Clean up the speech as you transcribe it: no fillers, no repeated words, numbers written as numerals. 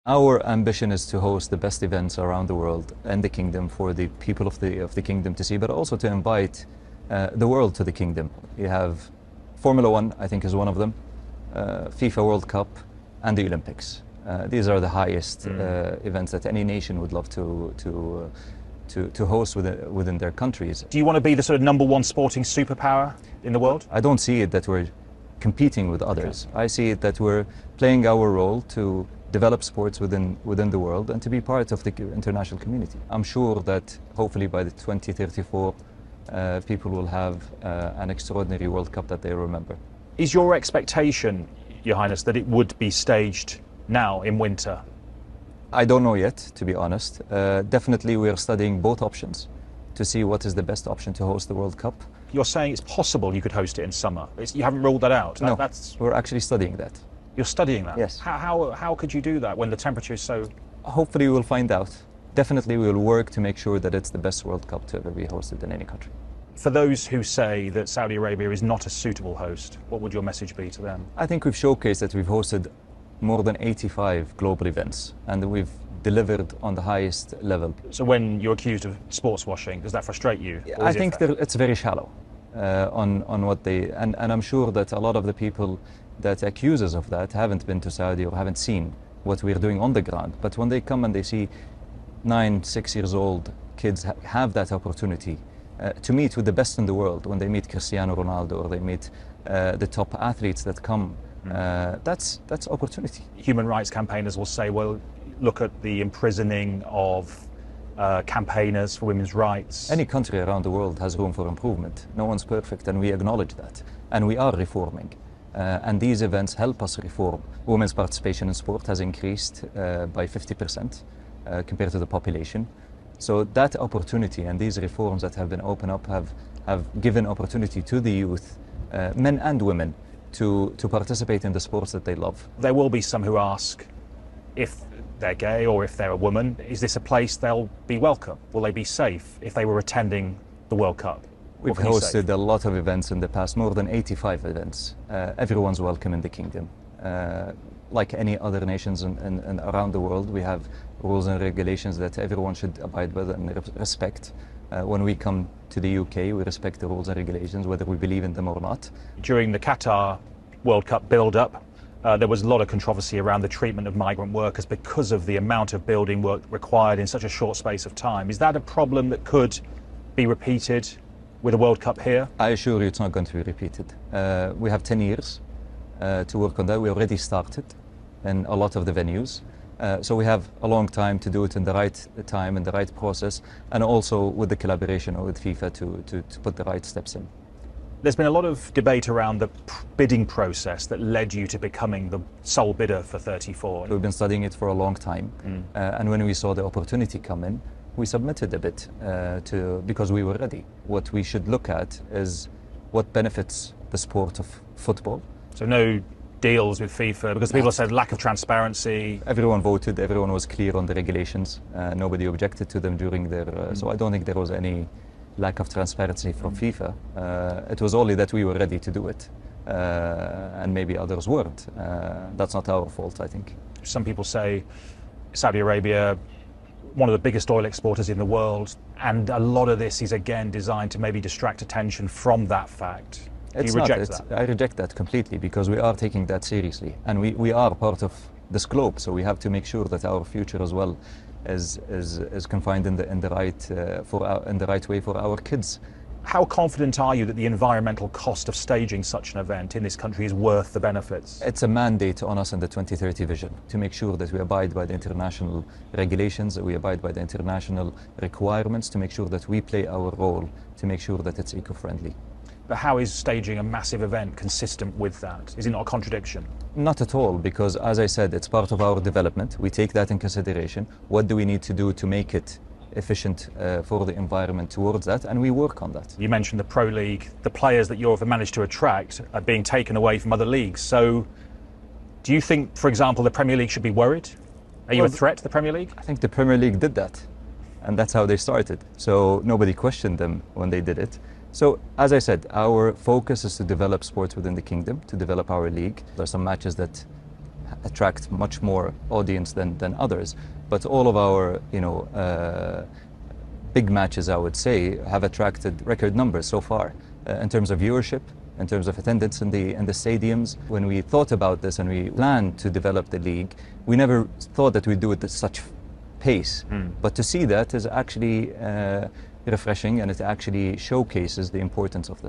Our ambition is to host the best events around the world and the kingdom for the people of the kingdom to see, but also to invite the world to the kingdom. You have Formula One, I think, is one of them, FIFA World Cup, and the Olympics. These are the highest events that any nation would love to host within their countries. Do you want to be the sort of #1 sporting superpower in the world? I don't see it that we're competing with others. Okay. I see it that we're playing our role to develop sports within the world and to be part of the international community. I'm sure that hopefully by the 2034 people will have an extraordinary World Cup that they remember. Is your expectation, Your Highness, that it would be staged now in winter? I don't know yet, to be honest. Definitely we are studying both options to see what is the best option to host the World Cup. You're saying it's possible you could host it in summer. You haven't ruled that out? No, we're actually studying that. You're studying that? Yes. How could you do that when the temperature is so... Hopefully we'll find out. Definitely we will work to make sure that it's the best World Cup to ever be hosted in any country. For those who say that Saudi Arabia is not a suitable host, what would your message be to them? I think we've showcased that we've hosted more than 85 global events and we've delivered on the highest level. So when you're accused of sports washing, does that frustrate you? I think it's very shallow on what they... And I'm sure that a lot of the people that accuse us of that haven't been to Saudi or haven't seen what we're doing on the ground. But when they come and they see 9, 6 years old kids have that opportunity to meet with the best in the world, when they meet Cristiano Ronaldo or they meet the top athletes that come, that's opportunity. Human rights campaigners will say, well, look at the imprisoning of campaigners for women's rights. Any country around the world has room for improvement. No one's perfect, and we acknowledge that. And we are reforming. And these events help us reform. Women's participation in sport has increased by 50% compared to the population. So that opportunity and these reforms that have been opened up have given opportunity to the youth, men and women, to participate in the sports that they love. There will be some who ask if they're gay or if they're a woman, is this a place they'll be welcome? Will they be safe if they were attending the World Cup? We've hosted a lot of events in the past, more than 85 events. Everyone's welcome in the kingdom. Like any other nations and around the world, we have rules and regulations that everyone should abide by and respect. When we come to the UK, we respect the rules and regulations, whether we believe in them or not. During the Qatar World Cup build-up, there was a lot of controversy around the treatment of migrant workers because of the amount of building work required in such a short space of time. Is that a problem that could be repeated with a World Cup here? I assure you it's not going to be repeated. We have 10 years to work on that. We already started in a lot of the venues. So we have a long time to do it in the right time, in the right process, and also with the collaboration with FIFA to put the right steps in. There's been a lot of debate around the bidding process that led you to becoming the sole bidder for 34. We've been studying it for a long time, and when we saw the opportunity come in, we submitted a bid because we were ready. What we should look at is what benefits the sport of football. So no deals with FIFA, because people have said lack of transparency. Everyone voted, everyone was clear on the regulations, nobody objected to them during their... So I don't think there was any lack of transparency from FIFA. It was only that we were ready to do it, and maybe others weren't. That's not our fault, I think. Some people say Saudi Arabia, one of the biggest oil exporters in the world, and a lot of this is again designed to maybe distract attention from that fact. Do you reject that? I reject that completely, because we are taking that seriously, and we are part of this globe, so we have to make sure that our future as well is confined in the right way for our kids. How confident are you that the environmental cost of staging such an event in this country is worth the benefits? It's a mandate on us in the 2030 vision to make sure that we abide by the international regulations, that we abide by the international requirements, to make sure that we play our role to make sure that it's eco-friendly. But how is staging a massive event consistent with that? Is it not a contradiction? Not at all, because as I said, it's part of our development. We take that in consideration. What do we need to do to make it efficient for the environment towards that, and we work on that. You mentioned the Pro League. The players that you've managed to attract are being taken away from other leagues. So do you think, for example, the Premier League should be worried? Are you a threat to the Premier League? I think the Premier League did that, and that's how they started. So nobody questioned them when they did it. So, as I said, our focus is to develop sports within the kingdom, to develop our league. There are some matches that attract much more audience than others. But all of our, big matches, I would say, have attracted record numbers so far in terms of viewership, in terms of attendance in the stadiums. When we thought about this and we planned to develop the league, we never thought that we'd do it at such pace. But to see that is actually refreshing, and it actually showcases the importance of the